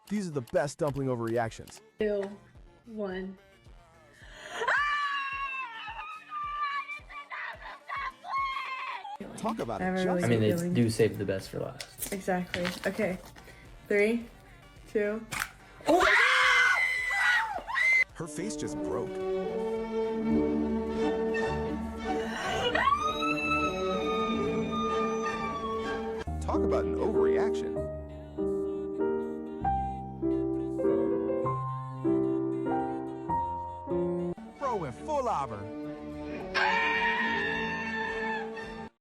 These are the best dumpling overreactions. 2, 1. Talk about I have a it. really I mean, good they feeling. do save the best for last. Exactly. Okay. 3, 2. Her face just broke. Talk about an overreaction. Bro went full over.